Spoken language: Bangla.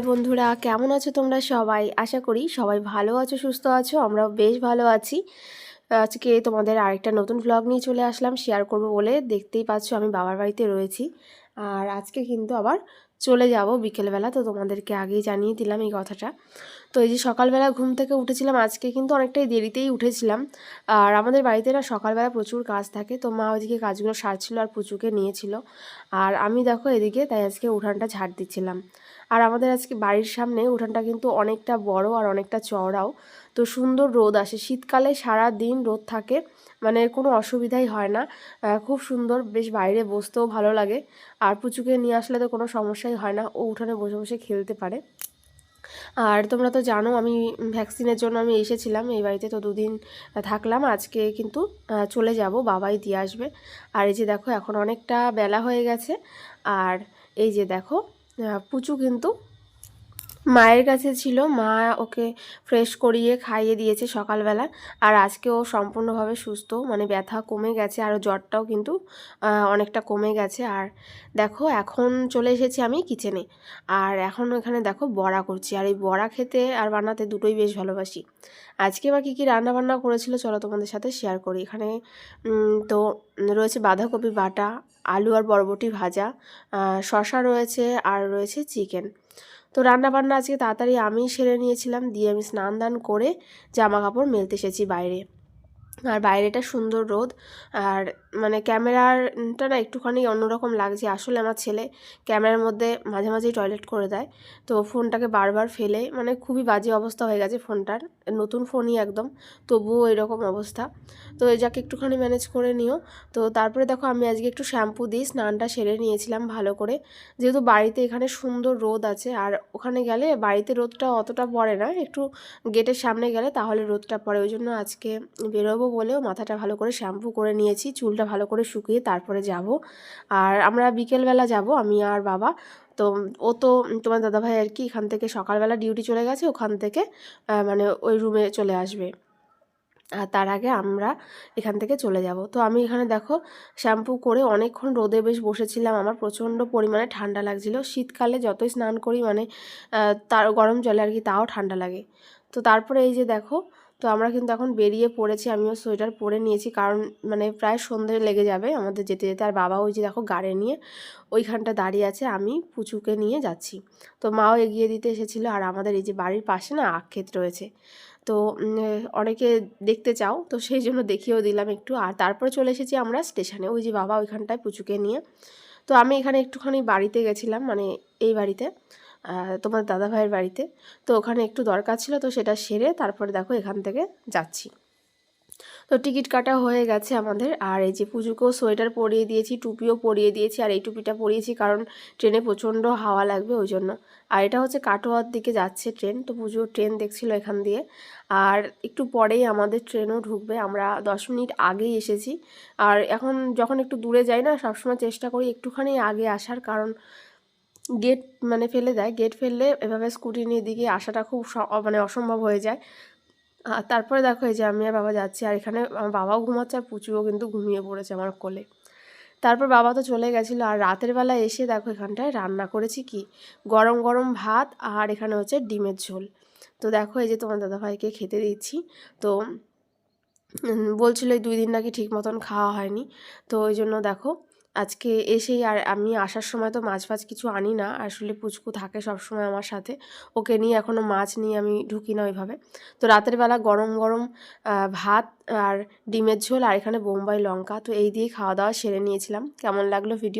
বন্ধুরা কেমন আছো তোমরা সবাই? আশা করি সবাই ভালো আছো, সুস্থ আছো। আমরাও বেশ ভালো আছি। আজকে তোমাদের আরেকটা নতুন ভ্লগ নিয়ে চলে আসলাম, শেয়ার করব বলে। দেখতেই পাচ্ছ আমি বাবার বাড়িতে রয়েছি, আর আজকে কিন্তু আবার চলে যাব বিকেলবেলা। তো তোমাদেরকে আগেই জানিয়ে দিলাম এই কথাটা। তো এই যে সকালবেলা ঘুম থেকে উঠেছিলাম, আজকে কিন্তু অনেকটাই দেরিতেই উঠেছিলাম। আর আমাদের বাড়িতে না সকালবেলা প্রচুর কাজ থাকে, তো মা ওইদিকে কাজগুলো সারছিল আর পুচুকে নিয়েছিল, আর আমি দেখো এদিকে তাই আজকে উঠানটা ঝাড় দিচ্ছিলাম। আর আমাদের আজকে বাড়ির সামনে উঠানটা কিন্তু অনেকটা বড় আর অনেকটা চওড়াও। তো সুন্দর রোদ আসে, শীতকালে সারা দিন রোদ থাকে, মানে কোনো অসুবিধাই হয় না। খুব সুন্দর, বেশ বাইরে বসতেও ভালো লাগে। আর পুচুকে নিয়ে আসলে তো কোনো সমস্যাই হয় না, ও উঠানে বসে বসে খেলতে পারে। আর তোমরা তো জানো আমি ভ্যাকসিনের জন্য আমি এসেছিলাম এই বাড়িতে, তো দুদিন থাকলাম। আজকে কিন্তু চলে যাব, বাবাই দিয়ে আসবে। আর এই যে দেখো এখন অনেকটা বেলা হয়ে গেছে, আর এই যে দেখো পুচু কিন্তু মায়ের কাছে ছিল, মা ওকে ফ্রেশ করিয়ে খাইয়ে দিয়েছে সকালবেলা। আর আজকে ও সম্পূর্ণভাবে সুস্থ, মানে ব্যথা কমে গেছে, আর জ্বরটাও কিন্তু অনেকটা কমে গেছে। আর দেখো এখন চলে এসেছি আমি কিচেনে, আর এখন এখানে দেখো বড়া করছি। আর এই বড়া খেতে আর বানাতে দুটোই বেশ ভালোবাসি। আজকে বা কী কী রান্নাবান্না করেছিল চলো তোমাদের সাথে শেয়ার করি। এখানে তো রয়েছে বাঁধাকপি বাটা, আলু আর বরবটি ভাজা, শসা রয়েছে, আর রয়েছে চিকেন। তো রান্নাবান্না আজকে তাড়াতাড়ি আমি সেরে নিয়েছিলাম, দিয়ে আমি স্নান দান করে জামা কাপড় মেলতে এসেছি বাইরে। আর বাইরেটা সুন্দর রোদ, আর মানে ক্যামেরাটা না একটুখানি অন্যরকম লাগছে। আসলে আমার ছেলে ক্যামেরার মধ্যে মাঝে মাঝেই টয়লেট করে দেয়, তো ফোনটাকে বারবার ফেলে, মানে খুবই বাজে অবস্থা হয়ে গেছে ফোনটার। নতুন ফোনই একদম, তবুও এরকম অবস্থা। তো এই যাকে একটুখানি ম্যানেজ করে নিও। তো তারপরে দেখো আমি আজকে একটু শ্যাম্পু দিয়ে স্নানটা সেরে নিয়েছিলাম ভালো করে, যেহেতু বাড়িতে এখানে সুন্দর রোদ আছে। আর ওখানে গেলে বাড়িতে রোদটা অতটা পড়ে না, একটু গেটের সামনে গেলে তাহলে রোদটা পড়ে। ওই জন্য আজকে বেরোবো বলেও মাথাটা ভালো করে শ্যাম্পু করে নিয়েছি, চুলটা ভালো করে শুকিয়ে তারপরে যাব। আর আমরা বিকেলবেলা যাব আমি আর বাবা। তো ও তো তোমার দাদাভাই আর কি এখান থেকে সকালবেলা ডিউটি চলে গেছে, ওখান থেকে মানে ওই রুমে চলে আসবে। আর তার আগে আমরা এখান থেকে চলে যাব। তো আমি এখানে দেখো শ্যাম্পু করে অনেকক্ষণ রোদে বেশ বসেছিলাম, আমার প্রচণ্ড পরিমাণে ঠান্ডা লাগছিল। শীতকালে যতই স্নান করি মানে তার গরম জলে আর কি, তাও ঠান্ডা লাগে। তো তারপরে এই যে দেখো, তো আমরা কিন্তু এখন বেরিয়ে পড়েছি, আমিও সোয়েটার পরে নিয়েছি, কারণ মানে প্রায় সন্ধে লেগে যাবে আমাদের যেতে যেতে। আর বাবা ওই যে দেখো গাড়ি নিয়ে ওইখানটা দাঁড়িয়ে আছে, আমি পুচুকে নিয়ে যাচ্ছি। তো মাও এগিয়ে দিতে এসেছিলো। আর আমাদের এই যে বাড়ির পাশে না আখ ক্ষেত রয়েছে, তো অনেকে দেখতে চাও, তো সেই জন্য দেখিয়েও দিলাম একটু। আর তারপরে চলে এসেছি আমরা স্টেশনে, ওই যে বাবা ওইখানটায় পুচুকে নিয়ে। তো আমি এখানে একটুখানি বাড়িতে গেছিলাম, মানে এই বাড়িতে তোমার দাদাভাইয়ের বাড়িতে। তো ওখানে একটু দরকার ছিল, তো সেটা সেরে তারপরে দেখো এখান থেকে যাচ্ছি। তো টিকিট কাটা হয়ে গেছে আমাদের। আর এই যে পুজোকেও সোয়েটার পরিয়ে দিয়েছি, টুপিও পরিয়ে দিয়েছি। আর এই টুপিটা পরিয়েছি কারণ ট্রেনে প্রচণ্ড হাওয়া লাগবে ওই জন্য। আর এটা হচ্ছে কাটোয়ার দিকে যাচ্ছে ট্রেন, তো পুজো ট্রেন দেখছিল এখান দিয়ে। আর একটু পরেই আমাদের ট্রেনও ঢুকবে, আমরা 10 মিনিট আগেই এসেছি। আর এখন যখন একটু দূরে যাই না, সবসময় চেষ্টা করি একটুখানি আগে আসার, কারণ গেট মানে ফেলে দেয়, গেট ফেললে এভাবে স্কুটি নিয়ে দিকে আসাটা খুব মানে অসম্ভব হয়ে যায়। আর তারপরে দেখো এই যে আমি আর বাবা যাচ্ছি, আর এখানে আমার বাবাও ঘুমাচ্ছে আর পুচুও কিন্তু ঘুমিয়ে পড়েছে আমার কোলে। তারপর বাবা তো চলে গেছিলো। আর রাতের বেলা এসে দেখো এখানটায় রান্না করেছি কি, গরম গরম ভাত, আর এখানে হচ্ছে ডিমের ঝোল। তো দেখো এই যে তোমার দাদাভাইকে খেতে দিচ্ছি। তো বলছিল এই 2 দিন নাকি ঠিক মতন খাওয়া হয়নি, তো ওই জন্য দেখো আজকে এসেই, আর আমি আসার সময় তো মাছ ফাছ কিছু আনি না, আসলে পুচকু থাকে সবসময় আমার সাথে, ওকে নিয়ে এখনও মাছ নিয়ে আমি ঢুকি না ওইভাবে। তো রাতের বেলা গরম গরম ভাত আর ডিমের ঝোল, আর এখানে বোম্বাই লঙ্কা, তো এই দিয়েই খাওয়া দাওয়া সেরে নিয়েছিলাম। কেমন লাগলো ভিডিও